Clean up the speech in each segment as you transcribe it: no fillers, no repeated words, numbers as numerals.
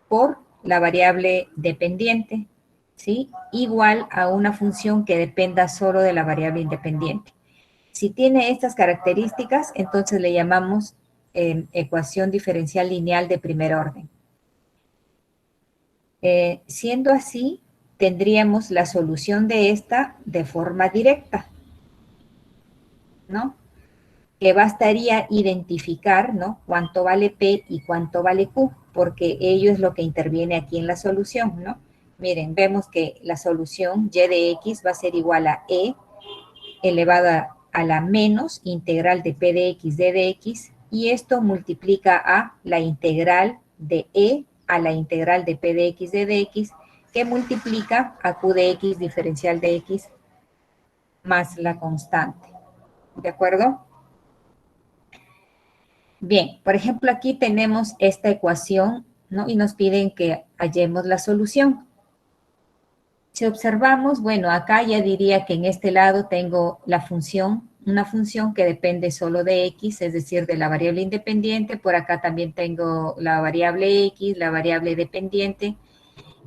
por la variable dependiente, ¿sí? Igual a una función que dependa solo de la variable independiente. Si tiene estas características, entonces le llamamos ecuación diferencial lineal de primer orden. Siendo así, tendríamos la solución de esta de forma directa, ¿no? Que bastaría identificar, ¿no? Cuánto vale P y cuánto vale Q, porque ello es lo que interviene aquí en la solución, ¿no? Miren, vemos que la solución y de x va a ser igual a e elevada a la menos integral de p de x d de x, y esto multiplica a la integral de e a la integral de p de x d de x, que multiplica a q de x diferencial de x más la constante. ¿De acuerdo? Bien, por ejemplo, aquí tenemos esta ecuación, ¿no? Y nos piden que hallemos la solución. Si observamos, bueno, acá ya diría que en este lado tengo la función, una función que depende solo de x, es decir, de la variable independiente. Por acá también tengo la variable x, la variable dependiente.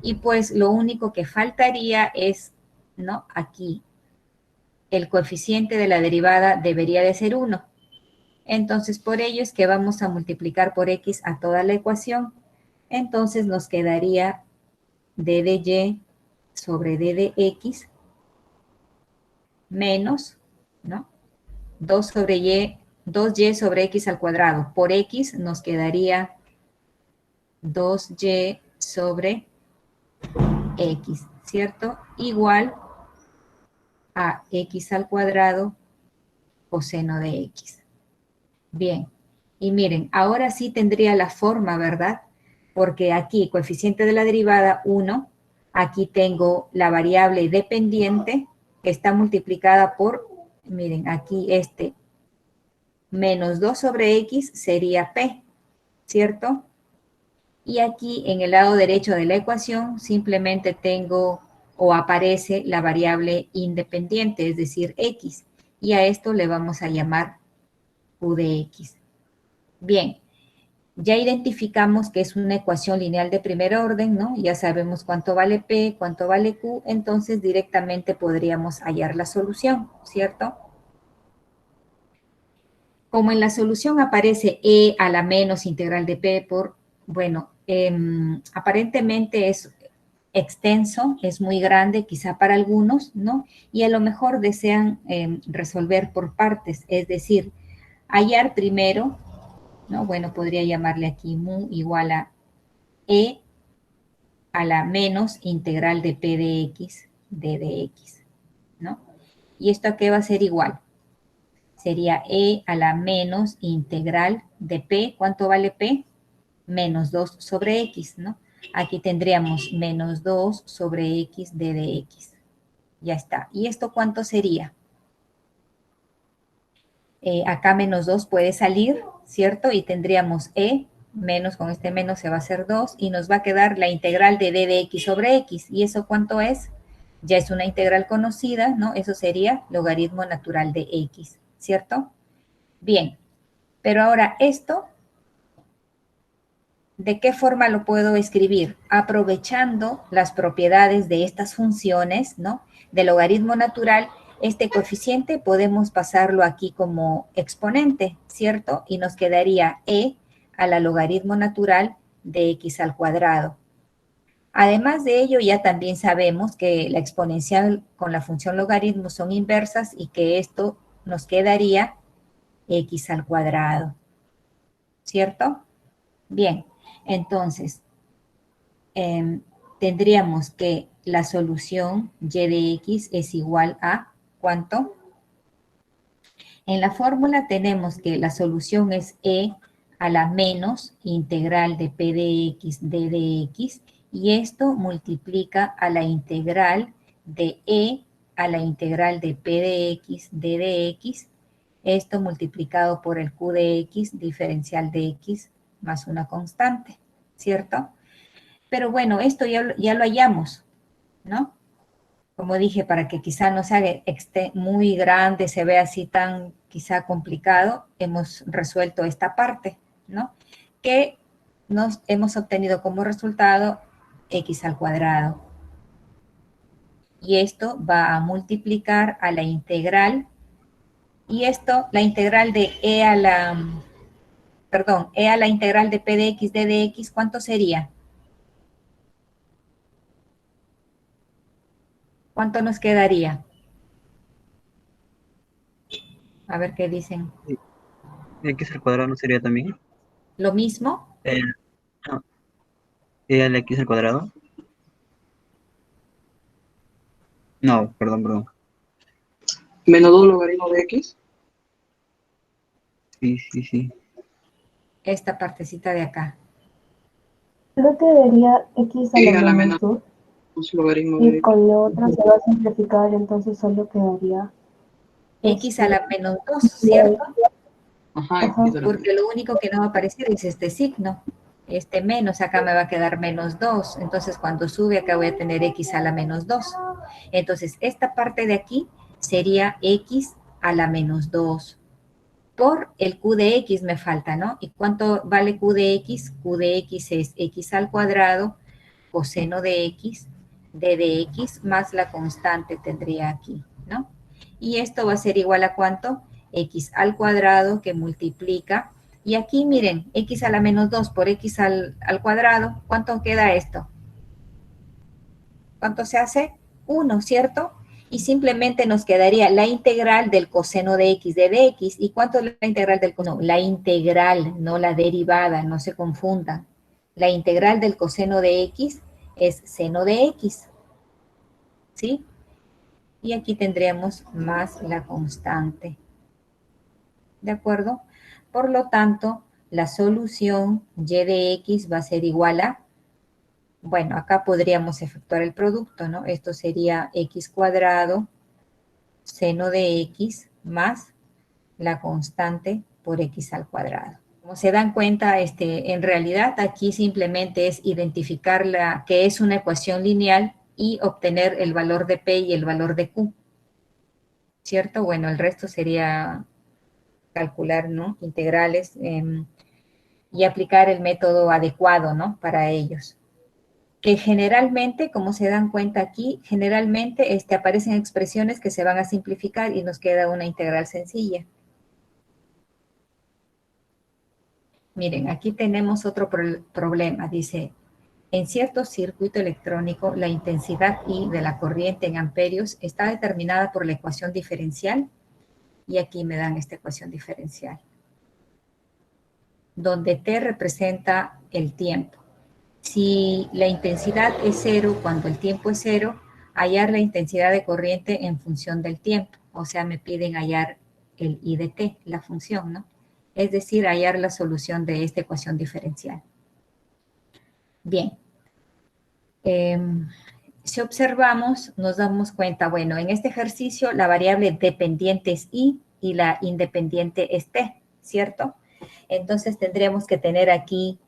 Y pues lo único que faltaría es, ¿no? Aquí, el coeficiente de la derivada debería de ser 1. Entonces, por ello es que vamos a multiplicar por x a toda la ecuación. Entonces, nos quedaría d de y sobre d de x menos, ¿no? 2 sobre y, 2y sobre x al cuadrado. Por x nos quedaría 2y sobre x, ¿cierto? Igual a x al cuadrado coseno de x. Bien, y miren, ahora sí tendría la forma, ¿verdad? Porque aquí, coeficiente de la derivada, 1. Aquí tengo la variable dependiente que está multiplicada por, miren, aquí menos 2 sobre x sería p, ¿cierto? Y aquí en el lado derecho de la ecuación simplemente tengo o aparece la variable independiente, es decir, x. Y a esto le vamos a llamar q de x. Bien, ya identificamos que es una ecuación lineal de primer orden, ¿no? Ya sabemos cuánto vale P, cuánto vale Q, entonces directamente podríamos hallar la solución, ¿cierto? Como en la solución aparece E a la menos integral de P por, bueno, aparentemente es extenso, es muy grande quizá para algunos, ¿no? Y a lo mejor desean resolver por partes, es decir, hallar primero, ¿no? Bueno, podría llamarle aquí mu igual a E a la menos integral de P de X d de X, ¿no? ¿Y esto a qué va a ser igual? Sería E a la menos integral de P, ¿cuánto vale P? Menos 2 sobre X, ¿no? Aquí tendríamos menos 2 sobre X d de X. Ya está. ¿Y esto cuánto sería? Acá menos 2 puede salir, ¿cierto? Y tendríamos E menos, con este menos se va a hacer 2, y nos va a quedar la integral de d de x sobre x. ¿Y eso cuánto es? Ya es una integral conocida, ¿no? Eso sería logaritmo natural de x, ¿cierto? Bien, pero ahora esto, ¿de qué forma lo puedo escribir? Aprovechando las propiedades de estas funciones, ¿no? De logaritmo natural, este coeficiente podemos pasarlo aquí como exponente, ¿cierto? Y nos quedaría e a la logaritmo natural de x al cuadrado. Además de ello, ya también sabemos que la exponencial con la función logaritmo son inversas y que esto nos quedaría x al cuadrado, ¿cierto? Bien, entonces, tendríamos que la solución y de x es igual a, ¿cuánto? En la fórmula tenemos que la solución es e a la menos integral de p de x d de x, y esto multiplica a la integral de e a la integral de p de x d de x, esto multiplicado por el q de x diferencial de x más una constante, ¿cierto? Pero bueno, esto ya lo hallamos, ¿no? Como dije, para que quizá no se haga muy grande, se vea así tan quizá complicado, hemos resuelto esta parte, ¿no? Que nos hemos obtenido como resultado x al cuadrado. Y esto va a multiplicar a la integral, y esto, la integral de e a la, perdón, e a la integral de p de x d de x, ¿cuánto sería? ¿Cuánto nos quedaría? A ver qué dicen. Sí. X al cuadrado no sería también. ¿Lo mismo? El, no, E al X al cuadrado. No, perdón. Menos 2 logaritmo de x. Sí. Esta partecita de acá. Creo que debería x a la Y a la menos menos 2 2 logaritmo de y x. con lo otro se va a simplificar, entonces solo quedaría X a este, la menos 2, ¿cierto? Ajá, ajá, x a la menos. Porque lo único que no va a aparecer es este signo. Este menos acá me va a quedar menos 2. Entonces, cuando sube acá voy a tener x a la menos 2. Entonces, esta parte de aquí sería x a la menos 2. Por el q de x me falta, ¿no? ¿Y cuánto vale q de x? Q de x es x al cuadrado, coseno de x, d de x, más la constante tendría aquí, ¿no? Y esto va a ser igual a ¿cuánto? X al cuadrado que multiplica. Y aquí miren, x a la menos 2 por x al cuadrado, ¿cuánto queda esto? ¿Cuánto se hace? 1, ¿cierto? Y simplemente nos quedaría la integral del coseno de x de dx. ¿Y cuánto es la integral del coseno? La integral, no la derivada, no se confundan. La integral del coseno de x es seno de x, ¿sí? Y aquí tendríamos más la constante, ¿de acuerdo? Por lo tanto, la solución y de x va a ser igual a, bueno, acá podríamos efectuar el producto, ¿no? Esto sería x cuadrado seno de x más la constante por x al cuadrado. Como se dan cuenta, en realidad aquí simplemente es identificar que es una ecuación lineal y obtener el valor de P y el valor de Q, ¿cierto? Bueno, el resto sería calcular, ¿no? Integrales y aplicar el método adecuado, ¿no? Para ellos. Que generalmente, como se dan cuenta aquí, generalmente aparecen expresiones que se van a simplificar y nos queda una integral sencilla. Miren, aquí tenemos otro problema. Dice, en cierto circuito electrónico, la intensidad I de la corriente en amperios está determinada por la ecuación diferencial. Y aquí me dan esta ecuación diferencial, donde T representa el tiempo. Si la intensidad es cero cuando el tiempo es cero, hallar la intensidad de corriente en función del tiempo. O sea, me piden hallar el I de T, la función, ¿no? Es decir, hallar la solución de esta ecuación diferencial. Bien. Si observamos, nos damos cuenta, bueno, en este ejercicio la variable dependiente es I y la independiente es T, ¿cierto? Entonces tendríamos que tener aquí,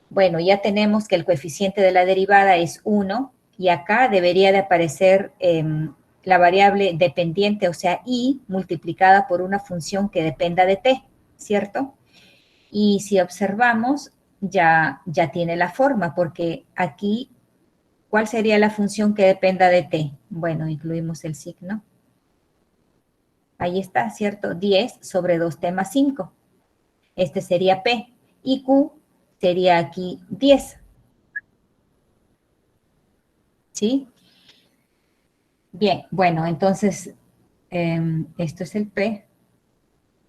bueno, ya tenemos que el coeficiente de la derivada es 1 y acá debería de aparecer la variable dependiente, o sea, I multiplicada por una función que dependa de T, ¿cierto? Y si observamos, ya tiene la forma, porque aquí, ¿cuál sería la función que dependa de t? Bueno, incluimos el signo. Ahí está, ¿cierto? 10 sobre 2t más 5. Este sería p. Y q sería aquí 10. ¿Sí? Bien, bueno, entonces esto es el p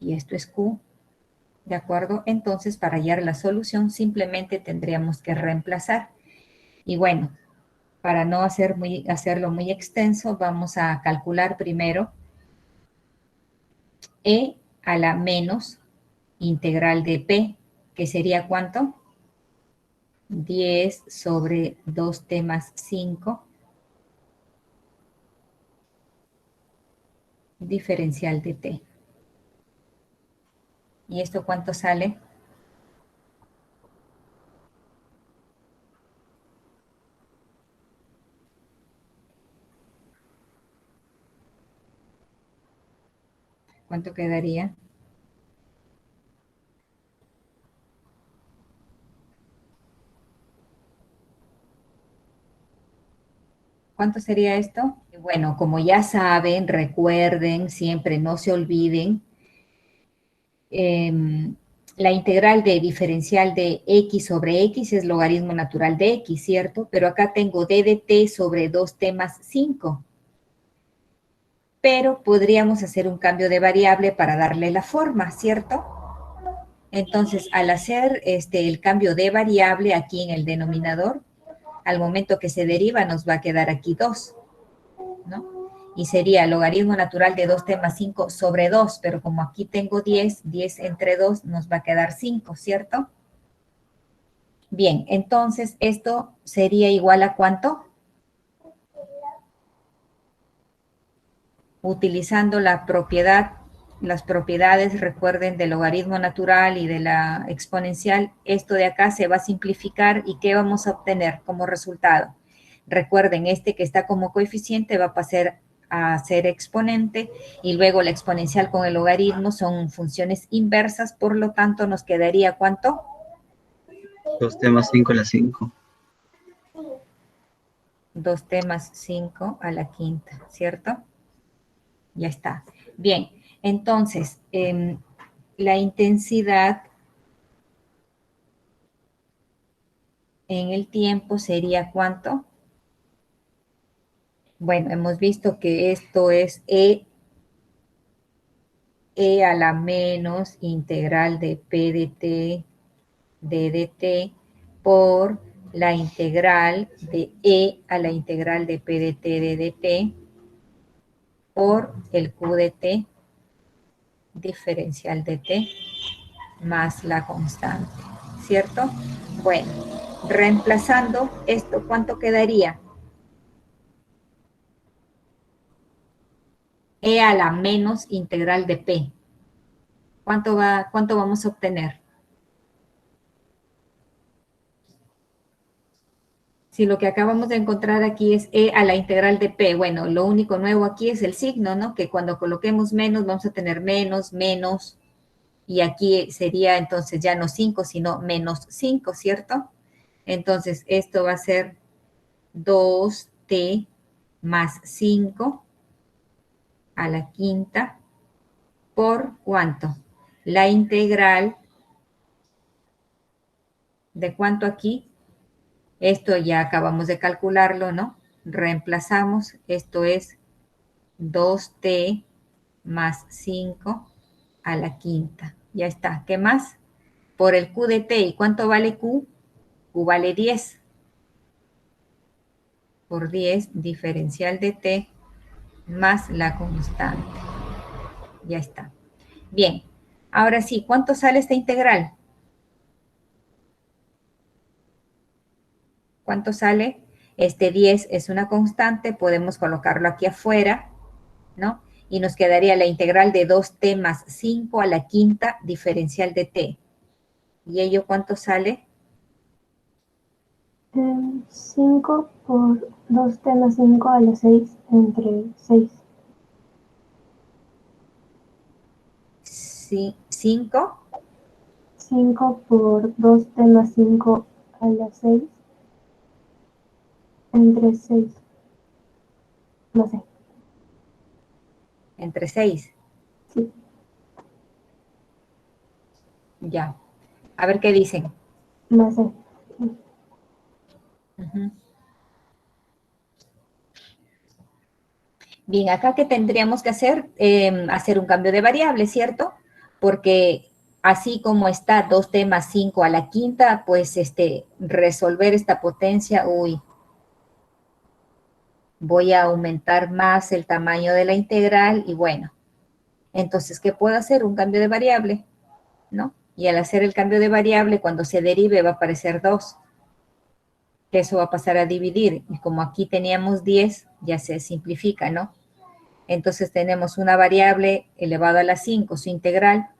y esto es q. ¿De acuerdo? Entonces, para hallar la solución, simplemente tendríamos que reemplazar. Y bueno, para no hacerlo muy extenso, vamos a calcular primero e a la menos integral de p, que sería ¿cuánto? 10 sobre 2t más 5, diferencial de t. ¿Y esto cuánto sale? ¿Cuánto quedaría? ¿Cuánto sería esto? Bueno, como ya saben, recuerden, siempre no se olviden, la integral de diferencial de x sobre x es logaritmo natural de x, ¿cierto? Pero acá tengo d de t sobre 2t más 5. Pero podríamos hacer un cambio de variable para darle la forma, ¿cierto? Entonces, al hacer el cambio de variable aquí en el denominador, al momento que se deriva nos va a quedar aquí 2, ¿no? Y sería logaritmo natural de 2t más 5 sobre 2, pero como aquí tengo 10, 10 entre 2 nos va a quedar 5, ¿cierto? Bien, entonces esto sería igual a ¿cuánto? Utilizando las propiedades, recuerden, del logaritmo natural y de la exponencial, esto de acá se va a simplificar y ¿qué vamos a obtener como resultado? Recuerden, este que está como coeficiente va a pasar a ser exponente y luego la exponencial con el logaritmo son funciones inversas, por lo tanto nos quedaría ¿cuánto? 2t más 5 a la 5. 2t más 5 a la quinta, ¿cierto? Ya está. Bien, entonces, la intensidad en el tiempo sería ¿cuánto? Bueno, hemos visto que esto es E a la menos integral de P de T d de T por la integral de E a la integral de P de T d de T por el Q de T diferencial de T más la constante, ¿cierto? Bueno, reemplazando esto, ¿cuánto quedaría? E a la menos integral de P. ¿Cuánto vamos a obtener? Si lo que acabamos de encontrar aquí es E a la integral de P, bueno, lo único nuevo aquí es el signo, ¿no? Que cuando coloquemos menos vamos a tener menos, menos, y aquí sería entonces ya no 5, sino menos 5, ¿cierto? Entonces, esto va a ser 2t más 5 a la quinta por ¿cuánto? La integral de ¿cuánto aquí? Esto ya acabamos de calcularlo, ¿no? Reemplazamos, esto es 2t más 5 a la quinta. Ya está. ¿Qué más? Por el q de t. ¿Y cuánto vale q? Q vale 10. Por 10 diferencial de t más la constante. Ya está. Bien. Ahora sí, ¿cuánto sale esta integral? ¿Cuánto sale? Este 10 es una constante, podemos colocarlo aquí afuera, ¿no? Y nos quedaría la integral de 2t más 5 a la quinta diferencial de t. ¿Y ello cuánto sale? 5 por 2t más 5 a la 6 entre 6. 5 5 por 2t más 5 a la 6 entre 6. No sé. entre 6. Sí. Ya. A ver qué dicen. No sé. Ujú. Bien, acá ¿qué tendríamos que hacer? Hacer un cambio de variable, ¿cierto? Porque así como está 2t más 5 a la quinta, pues resolver esta potencia, uy, voy a aumentar más el tamaño de la integral y bueno, entonces, ¿qué puedo hacer? Un cambio de variable, ¿no? Y al hacer el cambio de variable, cuando se derive va a aparecer 2, que eso va a pasar a dividir. Y como aquí teníamos 10, ya se simplifica, ¿no? Entonces tenemos una variable elevada a la 5, su integral.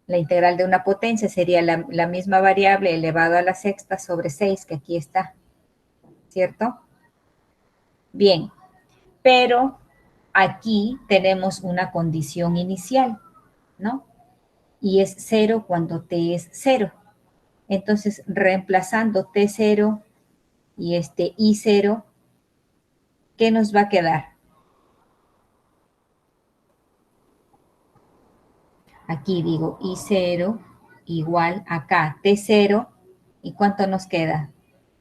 La integral de una potencia sería la misma variable elevado a la sexta sobre 6, que aquí está, ¿cierto? Bien, pero aquí tenemos una condición inicial, ¿no? Y es 0 cuando t es 0. Entonces, reemplazando t0 y I0, ¿qué nos va a quedar? Aquí digo I0 igual acá T0. ¿Y cuánto nos queda?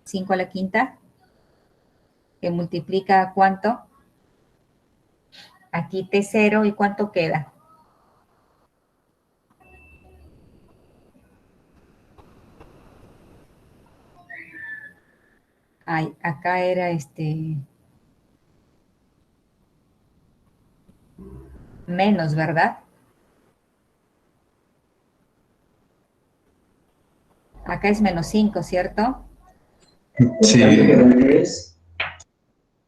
5 a la quinta. Que multiplica a ¿cuánto? Aquí T0. ¿Y cuánto queda? Ay, acá era menos, ¿verdad? Acá es menos 5, ¿cierto? Sí.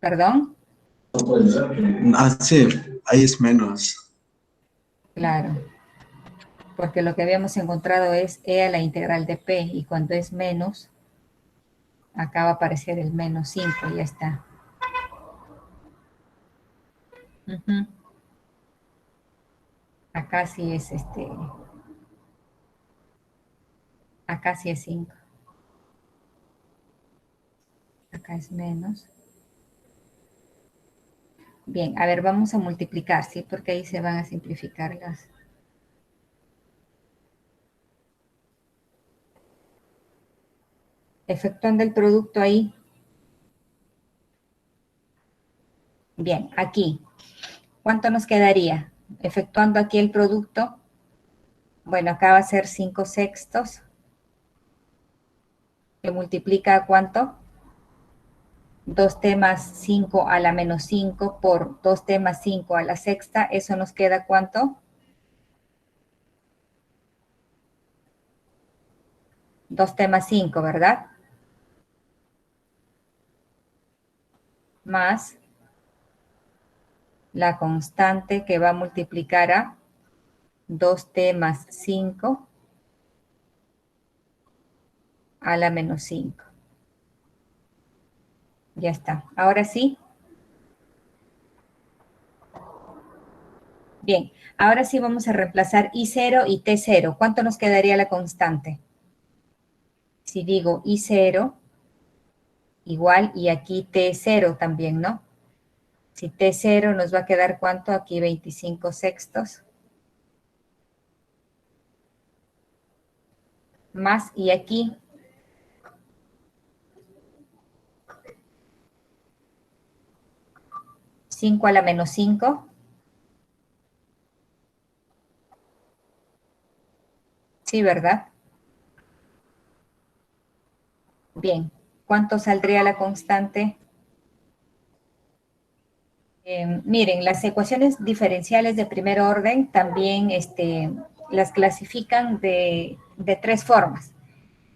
¿Perdón? Ah, sí, ahí es menos. Claro, porque lo que habíamos encontrado es e a la integral de p, y cuando es menos, acá va a aparecer el menos 5, ya está. Ujú. Acá sí es acá sí es 5. Acá es menos. Bien, a ver, vamos a multiplicar, ¿sí? Porque ahí se van a simplificar las... Efectuando el producto ahí. Bien, aquí. ¿Cuánto nos quedaría? Efectuando aquí el producto. Bueno, acá va a ser 5 sextos. Que multiplica a ¿cuánto? 2t más 5 a la menos 5 por 2t más 5 a la sexta. Eso nos queda ¿cuánto? 2t más 5, ¿verdad? Más la constante que va a multiplicar a 2t más 5 a la menos 5. Ya está. Ahora sí. Bien. Ahora sí vamos a reemplazar I0 y T0. ¿Cuánto nos quedaría la constante? Si digo I0 igual, y aquí T0 también, ¿no? Si T0 nos va a quedar ¿cuánto? Aquí 25 sextos. Más, y aquí 5 a la menos 5. Sí, ¿verdad? Bien. ¿Cuánto saldría la constante? Miren, las ecuaciones diferenciales de primer orden también las clasifican de 3 formas.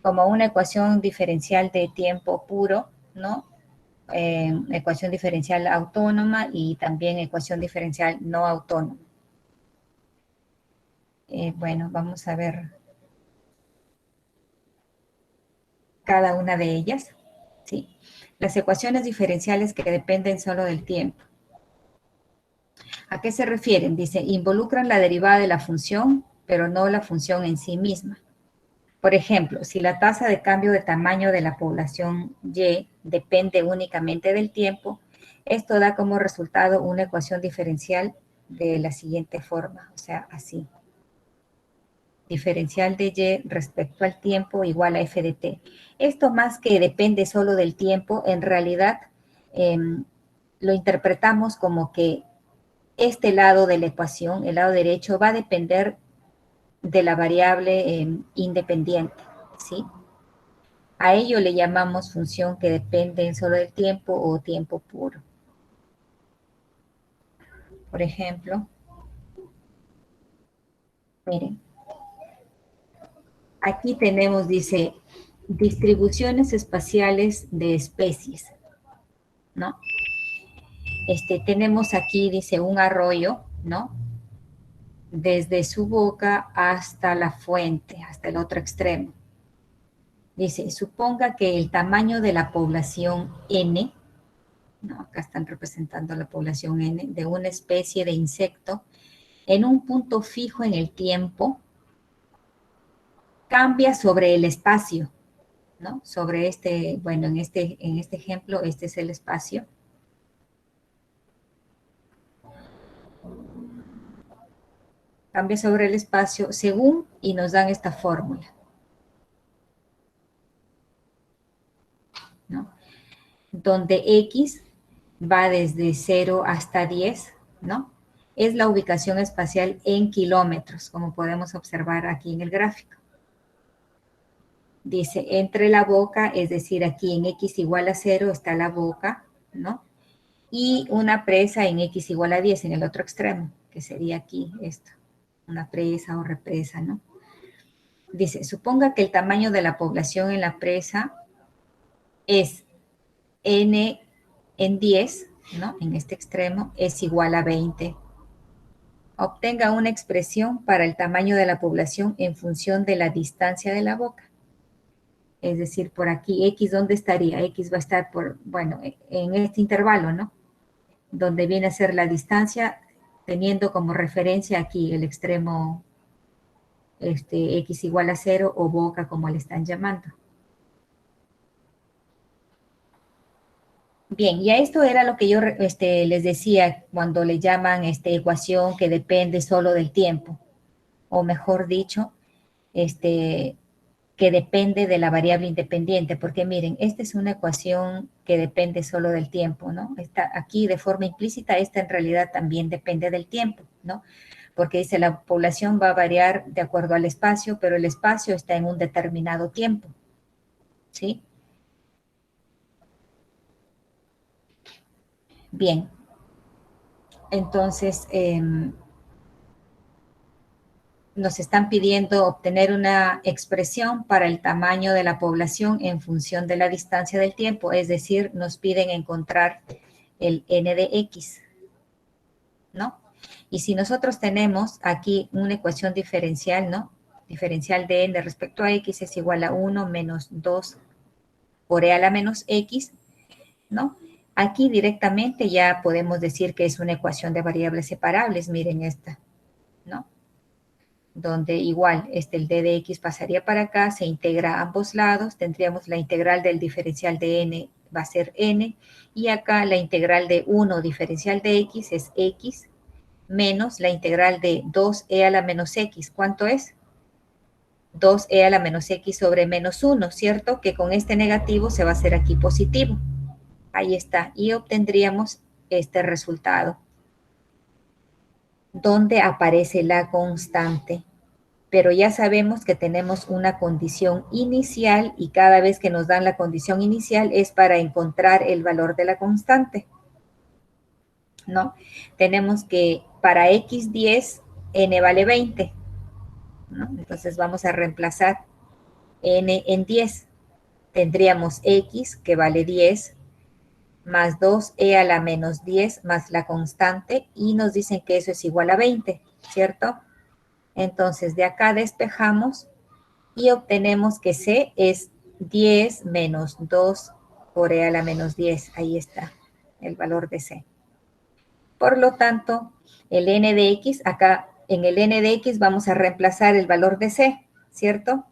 Como una ecuación diferencial de tiempo puro, ¿no? Ecuación diferencial autónoma y también ecuación diferencial no autónoma. Bueno, vamos a ver cada una de ellas. ¿Sí? Las ecuaciones diferenciales que dependen solo del tiempo. ¿A qué se refieren? Dice, involucran la derivada de la función, pero no la función en sí misma. Por ejemplo, si la tasa de cambio de tamaño de la población Y depende únicamente del tiempo, esto da como resultado una ecuación diferencial de la siguiente forma, o sea, así. Diferencial de Y respecto al tiempo igual a f de t. Esto más que depende solo del tiempo, en realidad lo interpretamos como que este lado de la ecuación, el lado derecho, va a depender de la variable independiente, ¿sí? A ello le llamamos función que depende solo del tiempo o tiempo puro. Por ejemplo, miren, aquí tenemos, dice, distribuciones espaciales de especies, ¿no? Tenemos aquí, dice, un arroyo, ¿no? Desde su boca hasta la fuente, hasta el otro extremo. Dice, suponga que el tamaño de la población N, ¿no? Acá están representando la población N, de una especie de insecto, en un punto fijo en el tiempo, cambia sobre el espacio, ¿no? Sobre bueno, en este ejemplo, este es el espacio. Cambia sobre el espacio según y nos dan esta fórmula, ¿no? Donde X va desde 0 hasta 10, ¿no? Es la ubicación espacial en kilómetros, como podemos observar aquí en el gráfico. Dice, entre la boca, es decir, aquí en X igual a 0 está la boca, ¿no? Y una presa en X igual a 10 en el otro extremo, que sería aquí esto, una presa o represa, ¿no? Dice, suponga que el tamaño de la población en la presa es n en 10, ¿no? En este extremo es igual a 20. Obtenga una expresión para el tamaño de la población en función de la distancia de la boca. Es decir, por aquí, X, ¿dónde estaría? X va a estar por, bueno, en este intervalo, ¿no? Donde viene a ser la distancia, teniendo como referencia aquí el extremo X igual a 0 o boca, como le están llamando. Bien, y a esto era lo que yo les decía cuando le llaman ecuación que depende solo del tiempo, o mejor dicho, que depende de la variable independiente, porque miren, esta es una ecuación que depende solo del tiempo, ¿no? Está aquí de forma implícita, esta en realidad también depende del tiempo, ¿no? Porque dice la población va a variar de acuerdo al espacio, pero el espacio está en un determinado tiempo, ¿sí? Bien, entonces nos están pidiendo obtener una expresión para el tamaño de la población en función de la distancia del tiempo, es decir, nos piden encontrar el n de x, ¿no? Y si nosotros tenemos aquí una ecuación diferencial, ¿no? Diferencial de n respecto a x es igual a 1 menos 2 por e a la menos x, ¿no? Aquí directamente ya podemos decir que es una ecuación de variables separables, miren esta, ¿no? Donde igual el d de x pasaría para acá, se integra a ambos lados, tendríamos la integral del diferencial de n va a ser n, y acá la integral de 1 diferencial de x es x, menos la integral de 2e a la menos x. ¿Cuánto es? 2e a la menos x sobre menos 1, ¿cierto? Que con este negativo se va a hacer aquí positivo. Ahí está, y obtendríamos este resultado, donde aparece la constante. Pero ya sabemos que tenemos una condición inicial y cada vez que nos dan la condición inicial es para encontrar el valor de la constante, ¿no? Tenemos que para x10, n vale 20, ¿no? Entonces vamos a reemplazar n en 10. Tendríamos x, que vale 10, más 2e a la menos 10, más la constante, y nos dicen que eso es igual a 20, ¿cierto? Entonces, de acá despejamos y obtenemos que c es 10 menos 2 por e a la menos 10. Ahí está el valor de c. Por lo tanto, el n de x, acá en el n de x vamos a reemplazar el valor de c, ¿cierto?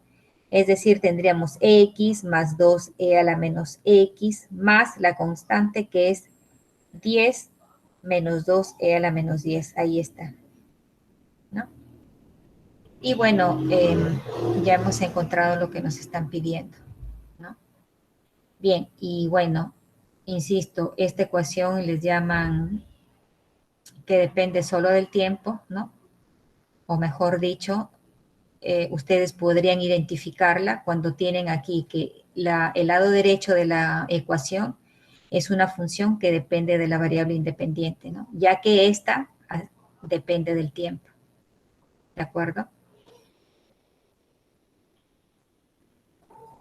Es decir, tendríamos x más 2e a la menos x más la constante que es 10 menos 2e a la menos 10. Ahí está, ¿no? Y bueno, ya hemos encontrado lo que nos están pidiendo, ¿no? Bien, y bueno, insisto, esta ecuación les llaman que depende solo del tiempo, ¿no? O mejor dicho, ustedes podrían identificarla cuando tienen aquí que el lado derecho de la ecuación es una función que depende de la variable independiente, ¿no? Ya que esta depende del tiempo, ¿de acuerdo?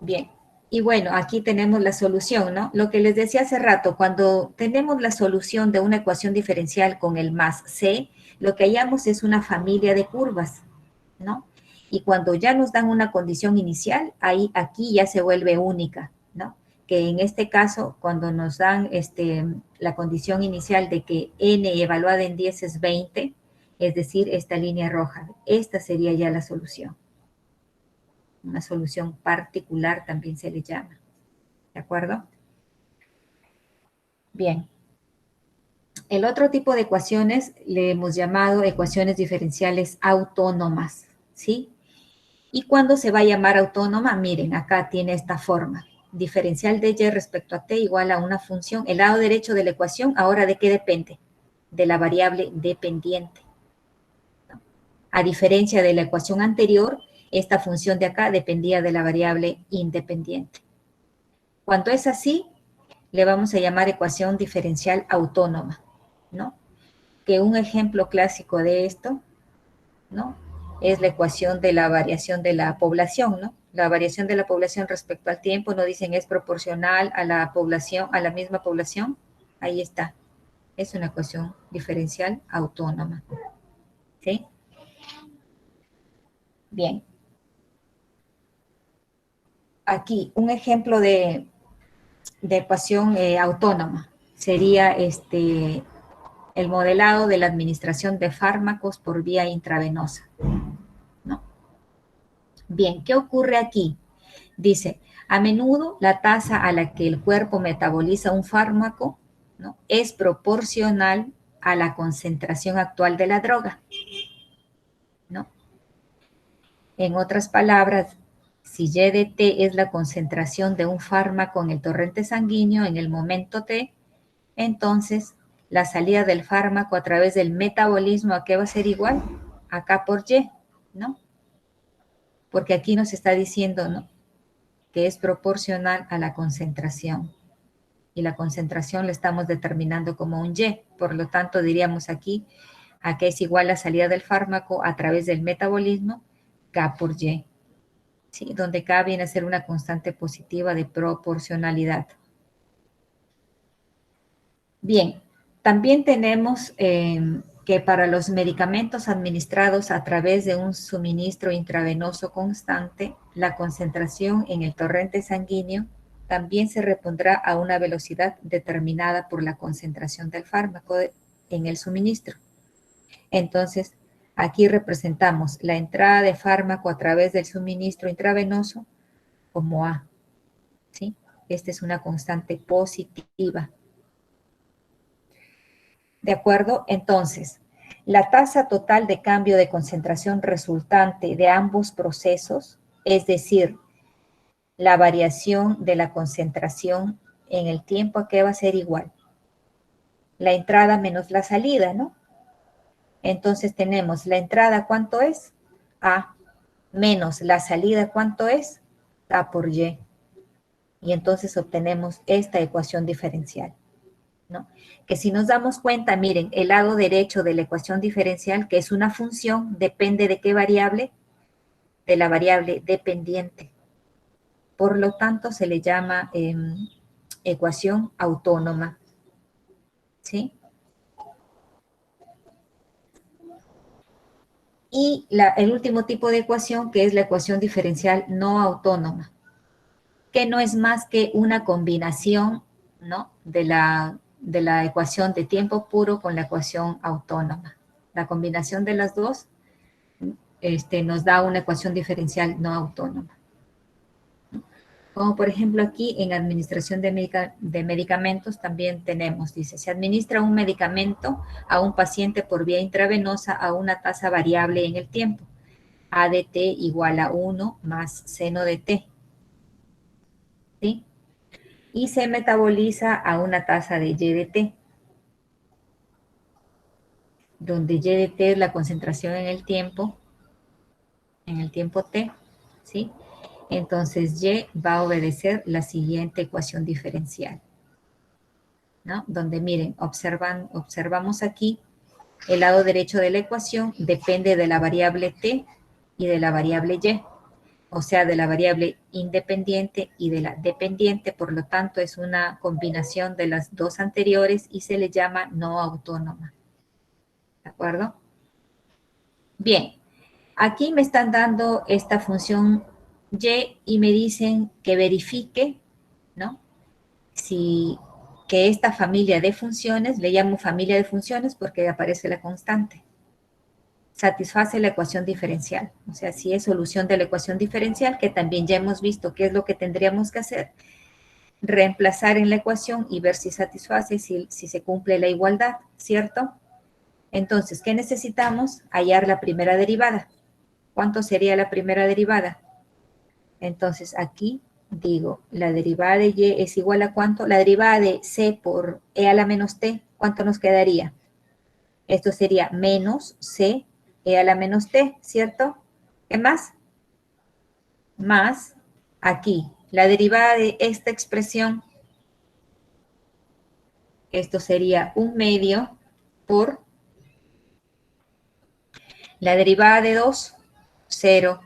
Bien, y bueno, aquí tenemos la solución, ¿no? Lo que les decía hace rato, cuando tenemos la solución de una ecuación diferencial con el más c, lo que hallamos es una familia de curvas, ¿no? Y cuando ya nos dan una condición inicial, ahí aquí ya se vuelve única, ¿no? Que en este caso, cuando nos dan la condición inicial de que n evaluada en 10 es 20, es decir, esta línea roja, esta sería ya la solución. Una solución particular también se le llama. ¿De acuerdo? Bien. El otro tipo de ecuaciones le hemos llamado ecuaciones diferenciales autónomas, ¿sí? ¿Y cuándo se va a llamar autónoma? Miren, acá tiene esta forma. Diferencial de y respecto a t igual a una función. El lado derecho de la ecuación, ¿ahora de qué depende? De la variable dependiente. A diferencia de la ecuación anterior, esta función de acá dependía de la variable independiente. Cuando es así, le vamos a llamar ecuación diferencial autónoma, ¿no? Que un ejemplo clásico de esto, ¿no? Es la ecuación de la variación de la población, ¿no? La variación de la población respecto al tiempo, nos dicen es proporcional a la población, a la misma población. Ahí está. Es una ecuación diferencial autónoma. ¿Sí? Bien. Aquí, un ejemplo de ecuación autónoma sería el modelado de la administración de fármacos por vía intravenosa, ¿no? Bien, ¿qué ocurre aquí? Dice, a menudo la tasa a la que el cuerpo metaboliza un fármaco, ¿no?, es proporcional a la concentración actual de la droga, ¿no? En otras palabras, si Y de T es la concentración de un fármaco en el torrente sanguíneo en el momento T, entonces la salida del fármaco a través del metabolismo, ¿a qué va a ser igual? A K por Y, ¿no? Porque aquí nos está diciendo, ¿no?, que es proporcional a la concentración. Y la concentración la estamos determinando como un Y. Por lo tanto, diríamos aquí a que es igual la salida del fármaco a través del metabolismo, K por Y. ¿Sí? Donde K viene a ser una constante positiva de proporcionalidad. Bien, también tenemos que para los medicamentos administrados a través de un suministro intravenoso constante, la concentración en el torrente sanguíneo también se repondrá a una velocidad determinada por la concentración del fármaco en el suministro. Entonces, aquí representamos la entrada de fármaco a través del suministro intravenoso como A, ¿sí? Esta es una constante positiva. ¿De acuerdo? Entonces, la tasa total de cambio de concentración resultante de ambos procesos, es decir, la variación de la concentración en el tiempo, ¿a qué va a ser igual? La entrada menos la salida, ¿no? Entonces tenemos la entrada, ¿cuánto es? A, menos la salida, ¿cuánto es? A por Y. Y entonces obtenemos esta ecuación diferencial, ¿no? Que si nos damos cuenta, miren, el lado derecho de la ecuación diferencial, que es una función, depende de qué variable, de la variable dependiente. Por lo tanto, se le llama ecuación autónoma, ¿sí? Y el último tipo de ecuación, que es la ecuación diferencial no autónoma, que no es más que una combinación, ¿no?, de la ecuación de tiempo puro con la ecuación autónoma. La combinación de las dos nos da una ecuación diferencial no autónoma. Como por ejemplo aquí en administración de medicamentos también tenemos, dice, se administra un medicamento a un paciente por vía intravenosa a una tasa variable en el tiempo. A de t igual a 1 más seno de t, ¿sí? Y se metaboliza a una tasa de y de t, donde y de t es la concentración en el tiempo t, ¿sí? Entonces y va a obedecer la siguiente ecuación diferencial, ¿no? Donde miren, observamos aquí el lado derecho de la ecuación depende de la variable t y de la variable y, o sea, de la variable independiente y de la dependiente, por lo tanto es una combinación de las dos anteriores y se le llama no autónoma. ¿De acuerdo? Bien, aquí me están dando esta función y me dicen que verifique, ¿no?, que esta familia de funciones, le llamo familia de funciones porque aparece la constante, satisface la ecuación diferencial. O sea, si es solución de la ecuación diferencial, que también ya hemos visto qué es lo que tendríamos que hacer. reemplazar en la ecuación y ver si satisface, si se cumple la igualdad, ¿cierto? Entonces, ¿qué necesitamos? Hallar la primera derivada. ¿Cuánto sería la primera derivada? Entonces, aquí digo, la derivada de y es igual a ¿cuánto? La derivada de c por e a la menos t, ¿cuánto nos quedaría? Esto sería menos c e a la menos t, ¿cierto? ¿Qué más? Más, aquí, la derivada de esta expresión, esto sería 1/2 por la derivada de 2, 0.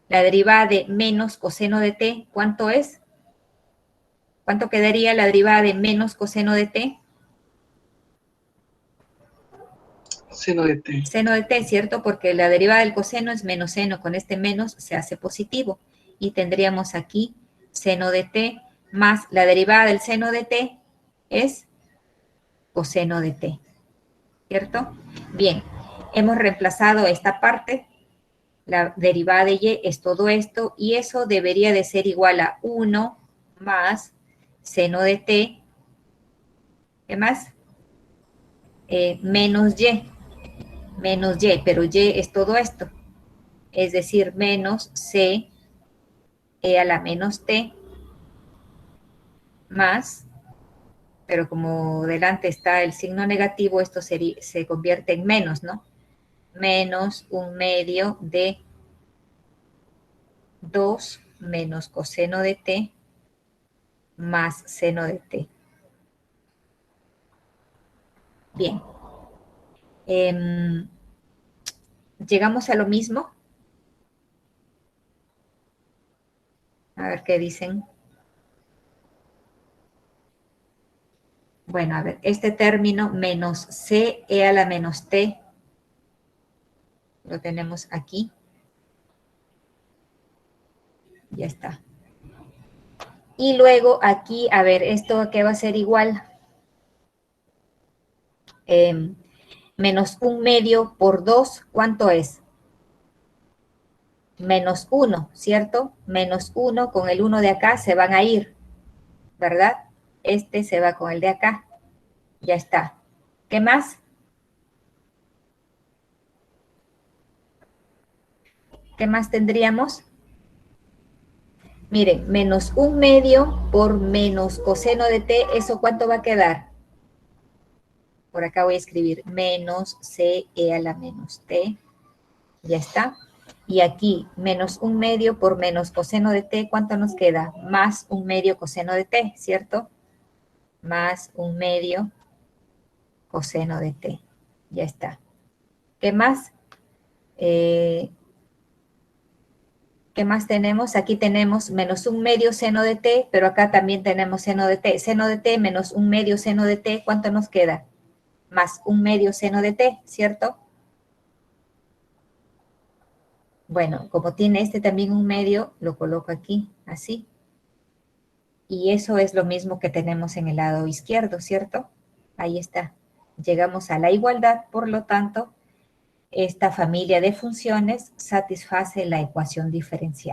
La derivada de menos coseno de t, ¿cuánto es? ¿Cuánto quedaría la derivada de menos coseno de t? Seno de t. Seno de t, ¿cierto? Porque la derivada del coseno es menos seno. Con este menos se hace positivo. Y tendríamos aquí seno de t más la derivada del seno de t es coseno de t, ¿cierto? Bien, hemos reemplazado esta parte. La derivada de y es todo esto. Y eso debería de ser igual a 1 más seno de t. ¿Qué más? Menos y. Menos y, pero y es todo esto. Es decir, menos c e a la menos t más, pero como delante está el signo negativo, esto se convierte en menos, ¿no? Menos 1/2 de 2 menos coseno de t más seno de t. Bien. Llegamos a lo mismo. A ver qué dicen. Bueno, a ver, este término menos c e a la menos t, lo tenemos aquí. Ya está. Y luego aquí, a ver, ¿esto qué va a ser igual? Menos 1/2 por 2, ¿cuánto es? Menos 1, ¿cierto? Menos 1 con el 1 de acá se van a ir, ¿verdad? Este se va con el de acá. Ya está. ¿Qué más? ¿Qué más tendríamos? Miren, menos 1/2 por menos coseno de t, ¿eso cuánto va a quedar? Por acá voy a escribir menos c e a la menos t. Ya está. Y aquí, menos 1/2 por menos coseno de t, ¿cuánto nos queda? Más 1/2 coseno de t, ¿cierto? Más 1/2 coseno de t. Ya está. ¿Qué más? ¿Qué más tenemos? Aquí tenemos menos 1/2 seno de t, pero acá también tenemos seno de t. Seno de t menos 1/2 seno de t, ¿cuánto nos queda? Más 1/2 seno de t, ¿cierto? Bueno, como tiene este también 1/2, lo coloco aquí, así. Y eso es lo mismo que tenemos en el lado izquierdo, ¿cierto? Ahí está. Llegamos a la igualdad, por lo tanto, esta familia de funciones satisface la ecuación diferencial.